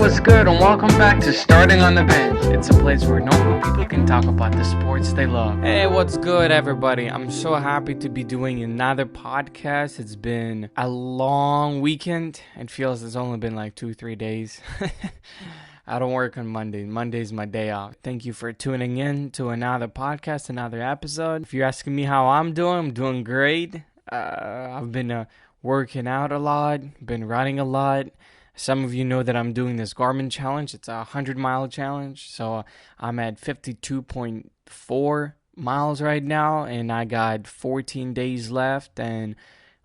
what's good, and welcome back to Starting on the Bench. It's a place where normal people can talk about the sports they love. Hey, what's good, everybody? I'm so happy to be doing another podcast. It's been a long weekend. It feels it's only been like 2-3 days. I don't work on Monday. Monday's my day off. Thank you for tuning in to another podcast, another episode. If you're asking me how I'm doing great. I've been working out a lot, been running a lot. Some of you know that I'm doing this Garmin challenge. It's a 100-mile challenge. So I'm at 52.4 miles right now, and I got 14 days left and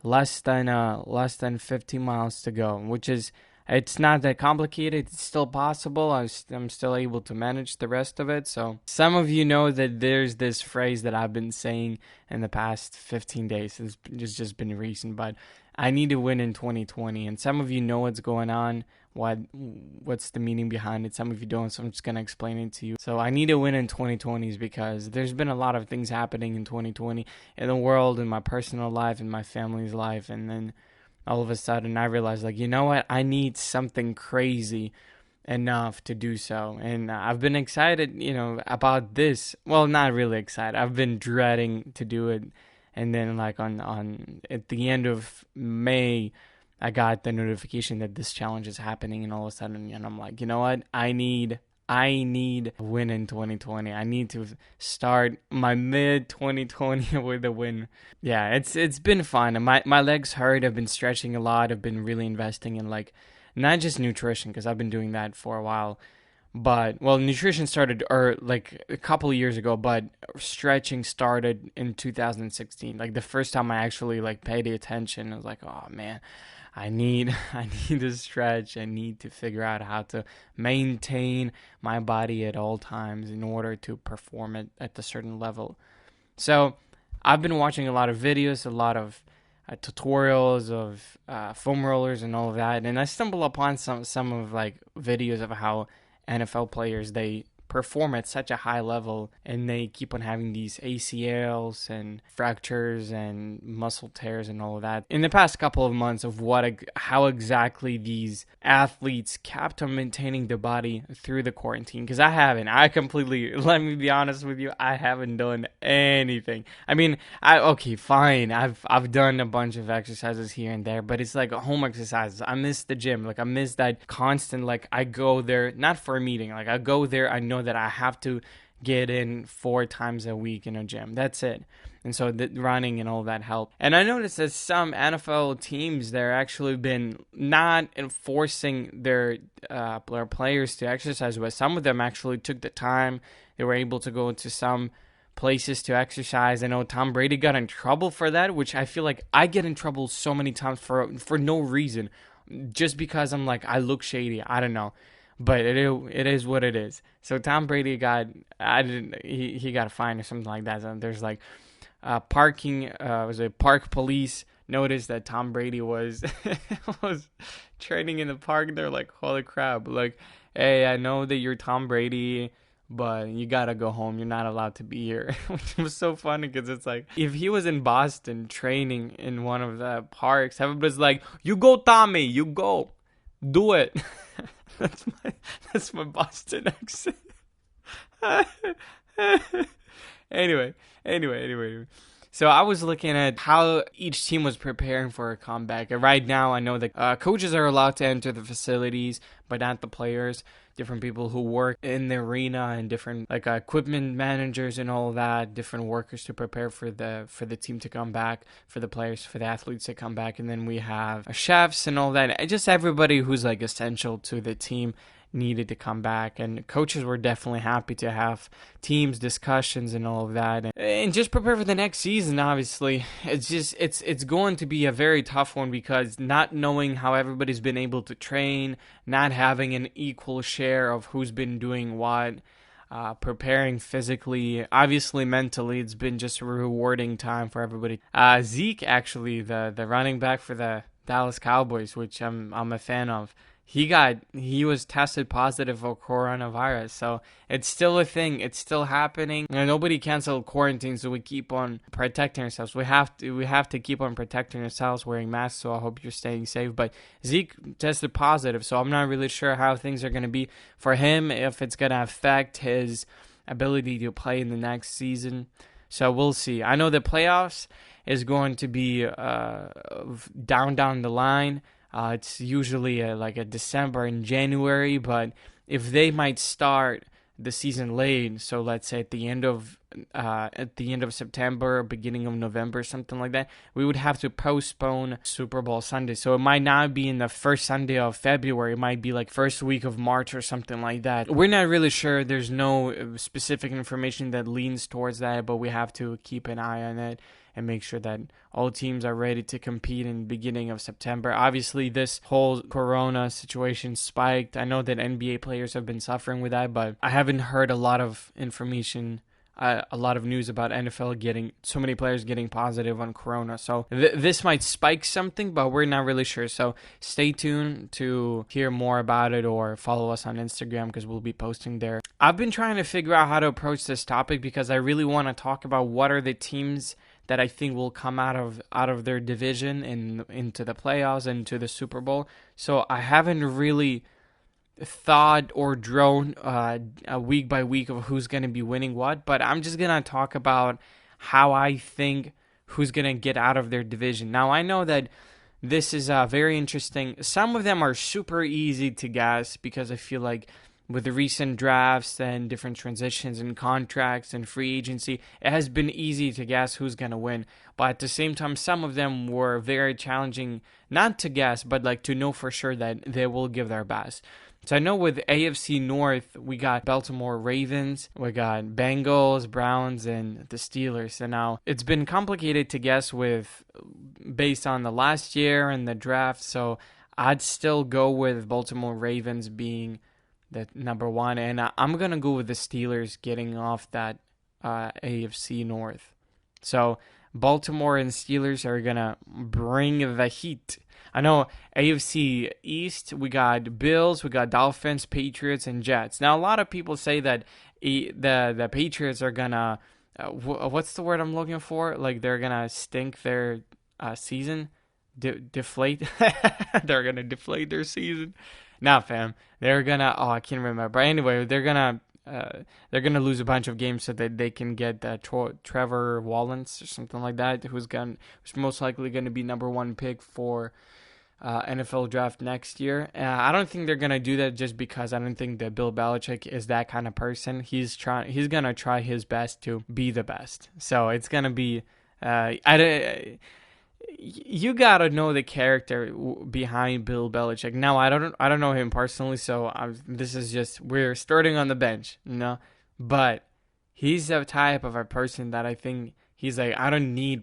less than 50 miles to go, which is, it's not that complicated. It's still possible. I'm still able to manage the rest of it. So some of you know that there's this phrase that I've been saying in the past 15 days. It's just been recent, but I need to win in 2020. And some of you know what's going on, what's the meaning behind it. Some of you don't, so I'm just going to explain it to you. So I need to win in 2020 because there's been a lot of things happening in 2020 in the world, in my personal life, in my family's life, and then all of a sudden I realized, like, you know what? I need something crazy enough to do so. And I've been excited, about this. Well, not really excited. I've been dreading to do it. And then like on at the end of May, I got the notification that this challenge is happening, and all of a sudden, I'm like, you know what? I need a win in 2020. I need to start my mid 2020 with a win. Yeah, it's been fun. My legs hurt. I've been stretching a lot. I've been really investing in not just nutrition, because I've been doing that for a while. But, nutrition started a couple of years ago, but stretching started in 2016. Like the first time I actually paid attention, I was like, oh man, I need to stretch. I need to figure out how to maintain my body at all times in order to perform it at a certain level. So I've been watching a lot of videos, a lot of tutorials of foam rollers and all of that, and I stumbled upon some of videos of how NFL players, they perform at such a high level, and they keep on having these ACLs and fractures and muscle tears and all of that. In the past couple of months of how exactly these athletes kept on maintaining their body through the quarantine, because I haven't. Let me be honest with you, I haven't done anything. I mean, fine. I've done a bunch of exercises here and there, but it's like home exercises. I miss the gym. I miss that constant, I go there, not for a meeting. I go there, I know that I have to get in 4 times a week in a gym. That's it. And so the running and all that help. And I noticed that some NFL teams, they're actually been not enforcing their players to exercise, but some of them actually took the time. They were able to go to some places to exercise. I know Tom Brady got in trouble for that, which I feel like I get in trouble so many times for no reason, just because I'm I look shady. I don't know. But it is what it is. So Tom Brady got a fine or something like that. So there's park police noticed that Tom Brady was was training in the park. They're like, holy crap! Hey, I know that you're Tom Brady, but you gotta go home. You're not allowed to be here. Which was so funny because it's if he was in Boston training in one of the parks, everybody's like, "You go, Tommy. You go, do it." That's my Boston accent. Anyway. So I was looking at how each team was preparing for a comeback. And right now, I know that coaches are allowed to enter the facilities, but not the players. Different people who work in the arena and different equipment managers and all that, different workers to prepare for the team to come back, for the players, for the athletes to come back. And then we have chefs and all that. Just everybody who's essential to the team needed to come back, and coaches were definitely happy to have teams discussions and all of that, and just prepare for the next season. Obviously, it's going to be a very tough one, because not knowing how everybody's been able to train, not having an equal share of who's been doing what, preparing physically, obviously mentally, it's been just a rewarding time for everybody. Zeke, actually, the running back for the Dallas Cowboys, which I'm a fan of, he was tested positive for coronavirus. So it's still a thing. It's still happening. And nobody canceled quarantine, so we keep on protecting ourselves. We have to keep on protecting ourselves, wearing masks. So I hope you're staying safe. But Zeke tested positive, so I'm not really sure how things are going to be for him, if it's going to affect his ability to play in the next season. So we'll see. I know the playoffs is going to be down the line. It's usually like a December and January, but if they might start the season late, so let's say at the end of September, beginning of November, something like that, we would have to postpone Super Bowl Sunday. So it might not be in the first Sunday of February. It might be like first week of March or something like that. We're not really sure. There's no specific information that leans towards that, but we have to keep an eye on it and make sure that all teams are ready to compete in the beginning of September. Obviously, this whole corona situation spiked. I know that NBA players have been suffering with that, but I haven't heard a lot of information, a lot of news about NFL getting so many players getting positive on corona. So this might spike something, but we're not really sure. So stay tuned to hear more about it, or follow us on Instagram because we'll be posting there. I've been trying to figure out how to approach this topic because I really want to talk about what are the teams that I think will come out of their division and into the playoffs and to the Super Bowl. So I haven't really thought or drawn a week by week of who's going to be winning what, but I'm just going to talk about how I think who's going to get out of their division. Now, I know that this is very interesting. Some of them are super easy to guess because I feel like with the recent drafts and different transitions and contracts and free agency, it has been easy to guess who's going to win. But at the same time, some of them were very challenging, not to guess, but like to know for sure that they will give their best. So I know with AFC North, we got Baltimore Ravens, we got Bengals, Browns, and the Steelers. And now it's been complicated to guess based on the last year and the draft. So I'd still go with Baltimore Ravens being the number one, and I'm gonna go with the Steelers getting off that AFC North. So Baltimore and Steelers are gonna bring the heat. I know AFC East, we got Bills, we got Dolphins, Patriots, and Jets. Now a lot of people say that the Patriots are gonna what's the word I'm looking for? Like they're gonna stink their season, deflate. They're gonna deflate their season. Nah, fam. They're gonna. Oh, I can't remember. But anyway, they're gonna lose a bunch of games so that they can get Trevor Lawrence or something like that, who's most likely gonna be number one pick for NFL draft next year. I don't think they're gonna do that just because I don't think that Bill Belichick is that kind of person. He's gonna try his best to be the best. So it's gonna be. You gotta know the character behind Bill Belichick. Now, I don't know him personally, so this is just we're starting on the bench, But he's the type of a person that I think he's like, I don't need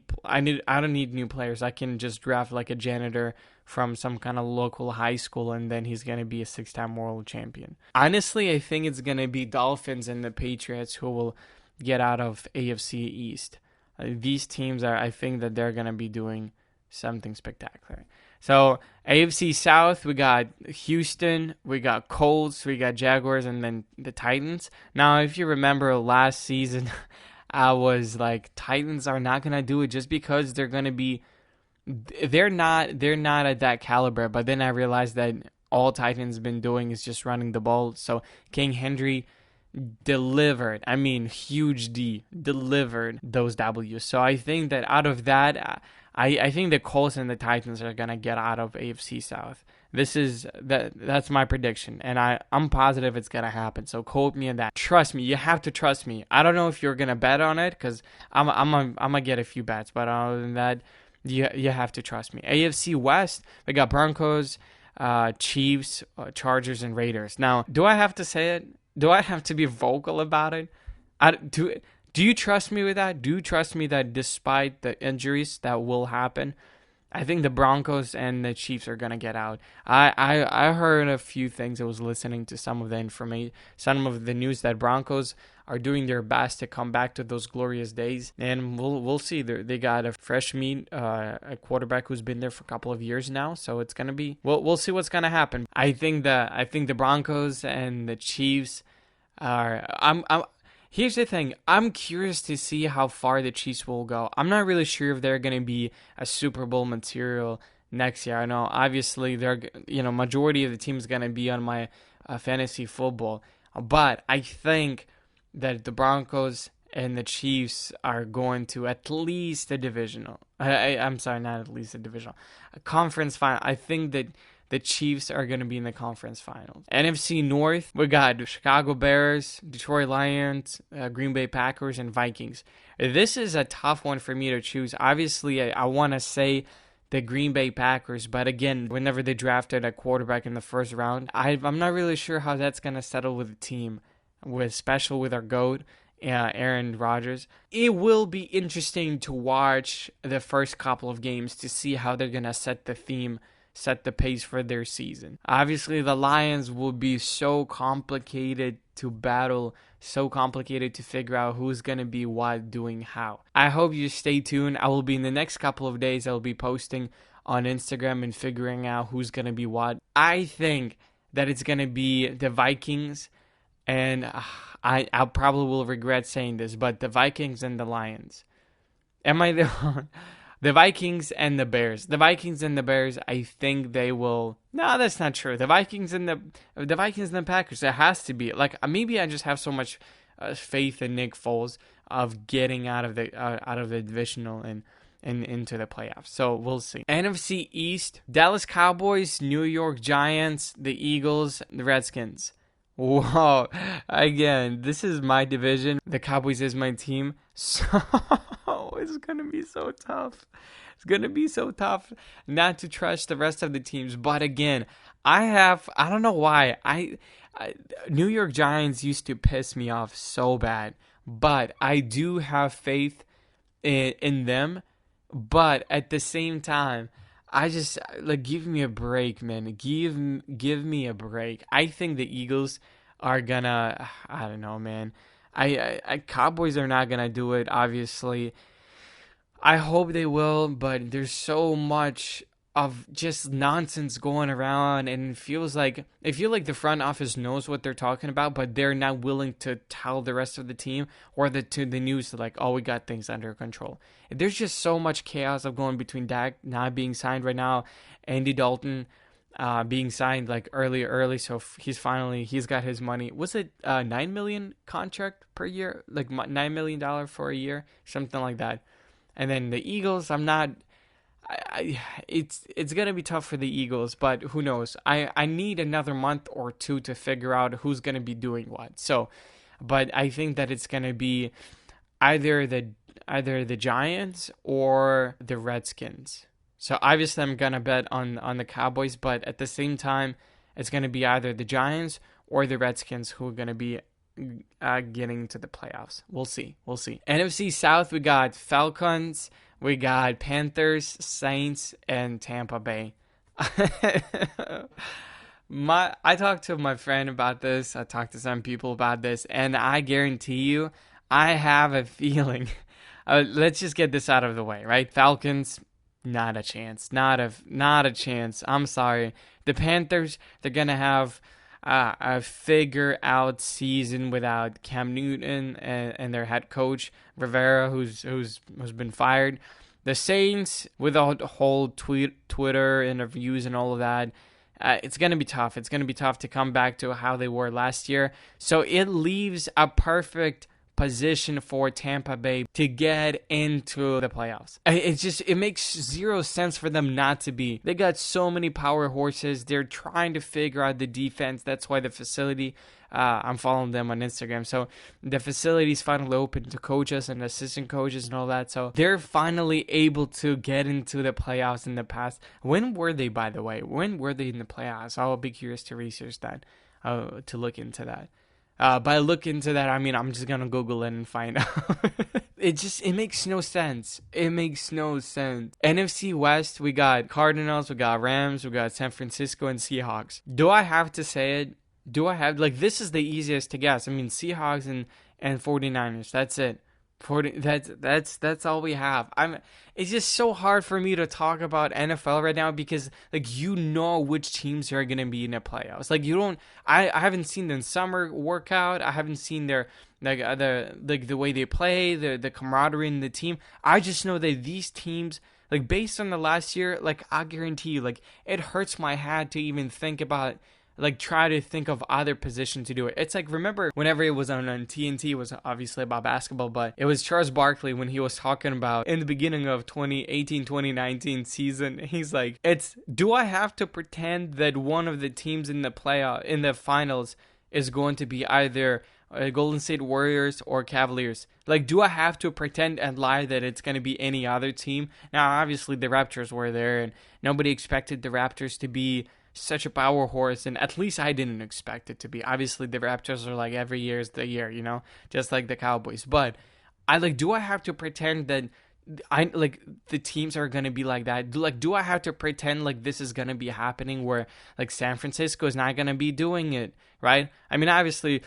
new players. I can just draft like a janitor from some kind of local high school, and then he's gonna be a 6-time world champion. Honestly, I think it's gonna be Dolphins and the Patriots who will get out of AFC East. These teams I think that they're going to be doing something spectacular. So AFC South, we got Houston, we got Colts, we got Jaguars, and then the Titans. Now, if you remember last season, I was like, Titans are not going to do it just because they're not at that caliber. But then I realized that all Titans been doing is just running the ball. So King Henry delivered. I mean, huge D delivered those W's. So I think that out of that, I think the Colts and the Titans are gonna get out of AFC South. That's my prediction, and I'm positive it's gonna happen. So quote me on that. Trust me, you have to trust me. I don't know if you're gonna bet on it because I'm gonna get a few bets, but other than that, you have to trust me. AFC West, we got Broncos, Chiefs, Chargers, and Raiders. Now, do I have to say it? Do I have to be vocal about it? Do you trust me with that? Do you trust me that despite the injuries that will happen, I think the Broncos and the Chiefs are gonna get out. I heard a few things. I was listening to some of the information, some of the news that Broncos are doing their best to come back to those glorious days, and we'll see. They got a fresh meat, a quarterback who's been there for a couple of years now, so it's gonna be. We'll see what's gonna happen. I think the Broncos and the Chiefs are. Here's the thing. I'm curious to see how far the Chiefs will go. I'm not really sure if they're going to be a Super Bowl material next year. I know, obviously, majority of the team is going to be on my fantasy football. But I think that the Broncos and the Chiefs are going to at least a divisional. I'm sorry, not at least a divisional. A conference final. I think that the Chiefs are going to be in the conference finals. NFC North, we got Chicago Bears, Detroit Lions, Green Bay Packers, and Vikings. This is a tough one for me to choose. Obviously, I want to say the Green Bay Packers, but again, whenever they drafted a quarterback in the first round, I'm not really sure how that's going to settle with the team, especially with our GOAT, Aaron Rodgers. It will be interesting to watch the first couple of games to see how they're going to set the pace for their season. Obviously, the Lions will be so complicated to battle, so complicated to figure out who's going to be what, doing how. I hope you stay tuned. I will be in the next couple of days, I'll be posting on Instagram and figuring out who's going to be what. I think that it's going to be the Vikings, and I probably will regret saying this, but the Vikings and the Lions. Am I the one? The Vikings and the Bears. The Vikings and the Bears, I think they will. No, that's not true. The Vikings and the Packers. It has to be. Like, maybe I just have so much faith in Nick Foles of getting out of the divisional and into the playoffs. So we'll see. NFC East: Dallas Cowboys, New York Giants, the Eagles, the Redskins. Whoa! Again, this is my division. The Cowboys is my team. So it's gonna be so tough. It's gonna be so tough not to trust the rest of the teams. But again, I don't know why. New York Giants used to piss me off so bad, but I do have faith in them. But at the same time, I just give me a break, man. Give me a break. I think the Eagles are gonna. I don't know, man. Cowboys are not gonna do it, obviously. I hope they will, but there's so much of just nonsense going around, and I feel like the front office knows what they're talking about, but they're not willing to tell the rest of the team or to the news we got things under control. There's just so much chaos of going between Dak not being signed right now, Andy Dalton being signed early, so he's got his money. Was it $9 million contract per year, $9 million for a year, something like that? And then the Eagles, it's gonna be tough for the Eagles, but who knows? I need another month or two to figure out who's gonna be doing what. So, but I think that it's gonna be either the Giants or the Redskins. So obviously I'm gonna bet on the Cowboys, but at the same time, it's gonna be either the Giants or the Redskins who are gonna be getting to the playoffs. We'll see. NFC South, we got Falcons, we got Panthers, Saints, and Tampa Bay. I talked to my friend about this. I talked to some people about this, and I guarantee you, I have a feeling. Let's just get this out of the way, right? Falcons, not a chance. Not a chance. I'm sorry. The Panthers, they're gonna have a figure-out season without Cam Newton and their head coach Rivera, who's been fired. The Saints, with the whole Twitter interviews and all of that, it's going to be tough. It's going to be tough to come back to how they were last year. So it leaves a perfect position for Tampa Bay to get into the playoffs. It makes zero sense for them not to be. They got so many power horses. They're trying to figure out the defense. That's why the facility, I'm following them on Instagram. So the facility's finally open to coaches and assistant coaches and all that. So they're finally able to get into the playoffs in the past. When were they, by the way? When were they in the playoffs? I'll be curious to research that, to look into that. By look into that, I mean, I'm just gonna Google it and find out. It makes no sense. It makes no sense. NFC West, we got Cardinals, we got Rams, we got San Francisco, and Seahawks. Do I have to say it? This is the easiest to guess. I mean, Seahawks and 49ers. That's it. That's all we have. It's just so hard for me to talk about NFL right now because which teams are gonna be in the playoffs. I haven't seen the summer workout. I haven't seen their the way they play, the camaraderie in the team. I just know that these teams, based on the last year, I guarantee you, it hurts my head to even think about, try to think of other positions to do it. It's remember whenever it was on TNT, it was obviously about basketball, but it was Charles Barkley when he was talking about in the beginning of 2018-2019 season. He's like, do I have to pretend that one of the teams in the finals is going to be either Golden State Warriors or Cavaliers? Do I have to pretend and lie that it's going to be any other team? Now, obviously the Raptors were there and nobody expected the Raptors to be such a power horse, and at least I didn't expect it to be. Obviously, the Raptors are every year is the year, just like the Cowboys. But do I have to pretend that the teams are gonna be like that? Do I have to pretend this is gonna be happening where San Francisco is not gonna be doing it, right? I mean, obviously,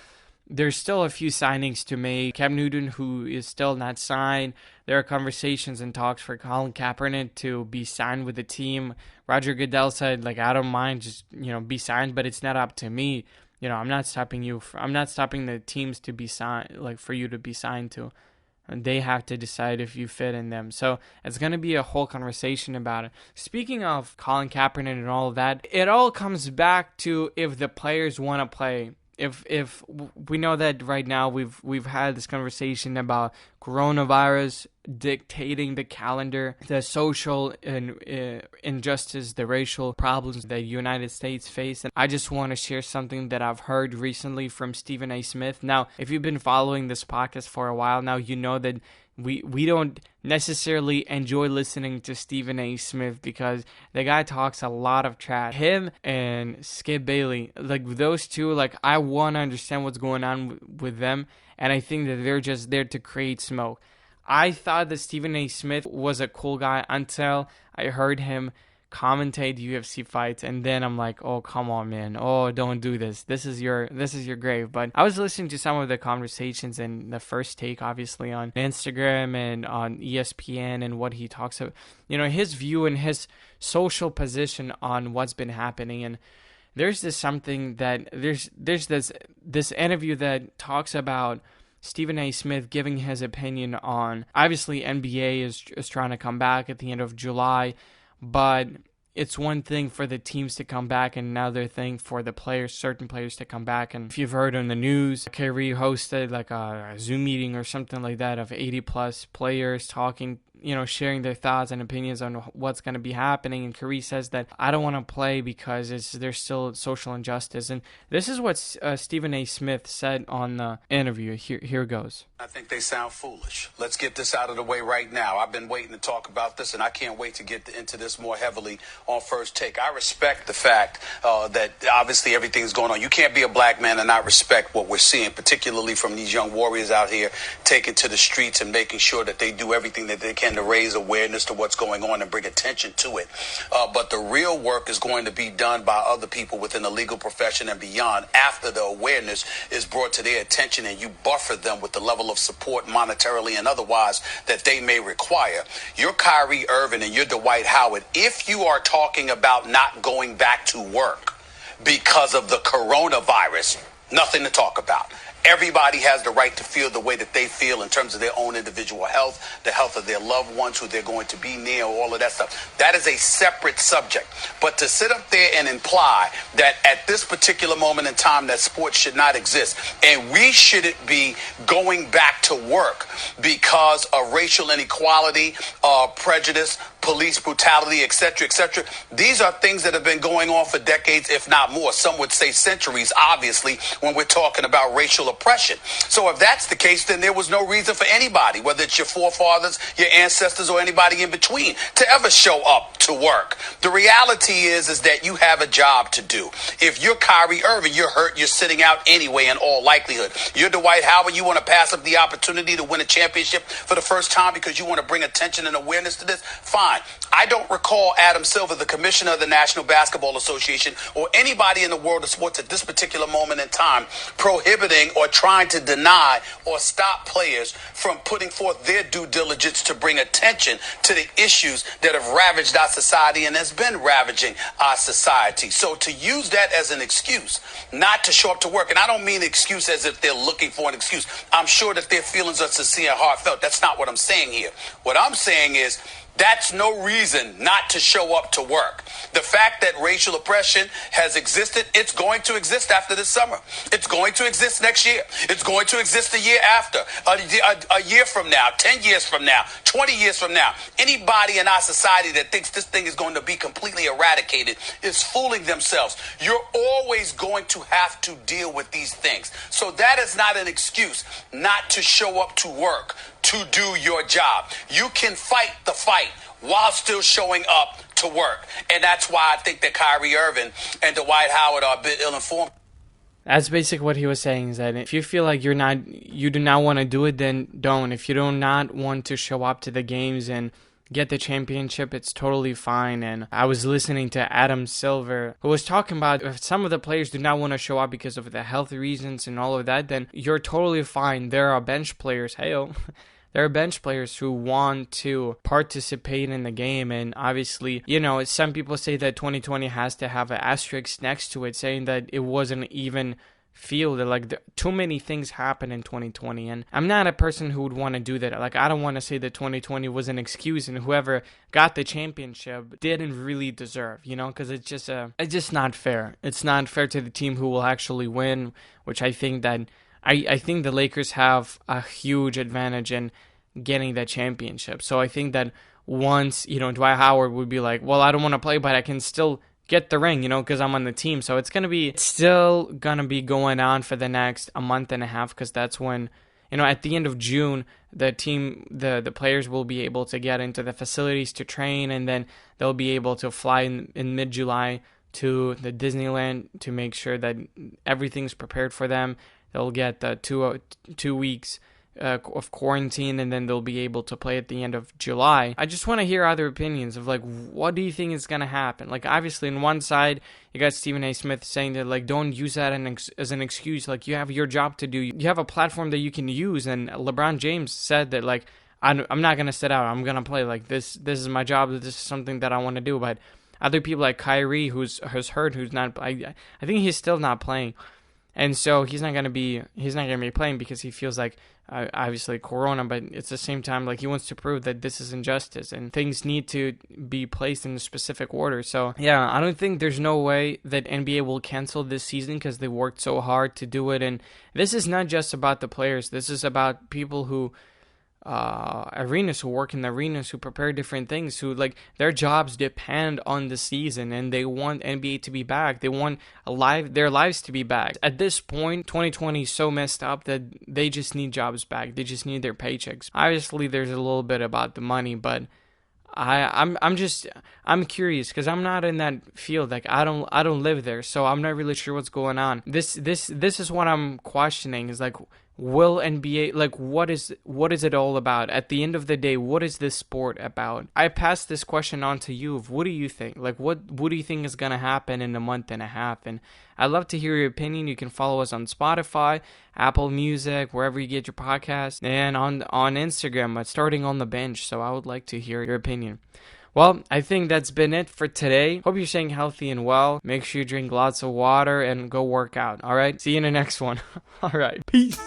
there's still a few signings to make. Cam Newton, who is still not signed. There are conversations and talks for Colin Kaepernick to be signed with the team. Roger Goodell said, I don't mind, just, be signed, but it's not up to me. I'm not stopping you. I'm not stopping the teams to be signed, for you to be signed to. And they have to decide if you fit in them. So it's going to be a whole conversation about it. Speaking of Colin Kaepernick and all of that, it all comes back to if the players want to play. If we know that right now we've had this conversation about coronavirus dictating the calendar, the social and injustice, the racial problems that the United States face. And I just want to share something that I've heard recently from Stephen A. Smith. Now, if you've been following this podcast for a while now, you know that we don't necessarily enjoy listening to Stephen A. Smith because the guy talks a lot of trash. Him and Skip Bailey, those two, I want to understand what's going on with them, and I think that they're just there to create smoke. I thought that Stephen A. Smith was a cool guy until I heard him commentate UFC fights, and then I'm like, oh, come on, man. Oh, don't do this. This is your grave. But I was listening to some of the conversations in the First Take, obviously, on Instagram and on ESPN, and what he talks about, his view and his social position on what's been happening. And there's this interview that talks about Stephen A. Smith giving his opinion on, obviously, NBA is trying to come back at the end of July. But it's one thing for the teams to come back and another thing for the players, certain players to come back. And if you've heard on the news, Kyrie hosted a Zoom meeting or something like that of 80 plus players talking, sharing their thoughts and opinions on what's going to be happening. And Kyrie says that I don't want to play because there's still social injustice. And this is what Stephen A. Smith said on the interview. Here goes. I think they sound foolish. Let's get this out of the way right now. I've been waiting to talk about this, and I can't wait to get into this more heavily on First Take. I respect the fact that obviously everything's going on. You can't be a black man and not respect what we're seeing, particularly from these young warriors out here taking to the streets and making sure that they do everything that they can to raise awareness to what's going on and bring attention to it. But the real work is going to be done by other people within the legal profession and beyond after the awareness is brought to their attention and you buffer them with the level of support monetarily and otherwise that they may require. You're Kyrie Irving and you're Dwight Howard. If you are talking about not going back to work because of the coronavirus, nothing to talk about. Everybody has the right to feel the way that they feel in terms of their own individual health, the health of their loved ones, who they're going to be near, all of that stuff. That is a separate subject. But to sit up there and imply that at this particular moment in time that sports should not exist and we shouldn't be going back to work because of racial inequality, prejudice, police brutality, etc., etc. These are things that have been going on for decades, if not more. Some would say centuries, obviously, when we're talking about racial oppression. So if that's the case, then there was no reason for anybody, whether it's your forefathers, your ancestors, or anybody in between, to ever show up to work. The reality is that you have a job to do. If you're Kyrie Irving, you're hurt, you're sitting out anyway in all likelihood. You're Dwight Howard, you want to pass up the opportunity to win a championship for the first time because you want to bring attention and awareness to this? Fine. I don't recall Adam Silver, the commissioner of the National Basketball Association, or anybody in the world of sports at this particular moment in time prohibiting or trying to deny or stop players from putting forth their due diligence to bring attention to the issues that have ravaged our society and has been ravaging our society. So to use that as an excuse not to show up to work, and I don't mean excuse as if they're looking for an excuse. I'm sure that their feelings are sincere and heartfelt. That's not what I'm saying here. What I'm saying is that's no reason not to show up to work. The fact that racial oppression has existed, it's going to exist after this summer. It's going to exist next year. It's going to exist the year after, a year from now, 10 years from now, 20 years from now. Anybody in our society that thinks this thing is going to be completely eradicated is fooling themselves. You're always going to have to deal with these things. So that is not an excuse not to show up to work, to do your job. You can fight the fight while still showing up to work. And that's why I think that Kyrie Irving and Dwight Howard are a bit ill-informed. That's basically what he was saying, is that if you feel like you do not want to do it, then don't. If you do not want to show up to the games and get the championship, it's totally fine. And I was listening to Adam Silver, who was talking about if some of the players do not want to show up because of the health reasons and all of that, then you're totally fine. There are bench players, there are bench players who want to participate in the game, and obviously, some people say that 2020 has to have an asterisk next to it, saying that it wasn't even field. Too many things happened in 2020, and I'm not a person who would want to do that. I don't want to say that 2020 was an excuse and whoever got the championship didn't really deserve, because it's just not fair. It's not fair to the team who will actually win, which I think that I think the Lakers have a huge advantage in getting that championship. So I think that once, Dwight Howard would be like, well, I don't want to play, but I can still get the ring, because I'm on the team. So it's still going to be going on for the next a month and a half, because that's when, at the end of June, the team, the players will be able to get into the facilities to train, and then they'll be able to fly in mid-July to the Disneyland to make sure that everything's prepared for them. They'll get the 2 weeks of quarantine, and then they'll be able to play at the end of July. I just want to hear other opinions of what do you think is going to happen? Obviously on one side you got Stephen A. Smith saying that don't use that as an excuse. You have your job to do. You have a platform that you can use, and LeBron James said that I'm not going to sit out. I'm going to play. This is my job. This is something that I want to do. But other people like Kyrie, who's hurt, who's not, I think he's still not playing. And so he's not gonna be playing because he feels like obviously Corona, but it's the same time he wants to prove that this is injustice and things need to be placed in a specific order. So yeah, I don't think there's no way that NBA will cancel this season because they worked so hard to do it. And this is not just about the players. This is about people who arenas, who work in the arenas, who prepare different things, who their jobs depend on the season, and they want NBA to be back. They want their lives to be back. At this point, 2020 is so messed up that they just need jobs back. They just need their paychecks. Obviously, there's a little bit about the money, but I'm curious because I'm not in that field. I don't live there, so I'm not really sure what's going on. This is what I'm questioning. Is will NBA, what is it all about? At the end of the day, what is this sport about? I pass this question on to you. What do you think? What do you think is going to happen in a month and a half? And I'd love to hear your opinion. You can follow us on Spotify, Apple Music, wherever you get your podcast, and on Instagram at Starting on the Bench. So I would like to hear your opinion. Well, I think that's been it for today. Hope you're staying healthy and well. Make sure you drink lots of water and go work out. All right? See you in the next one. All right. Peace.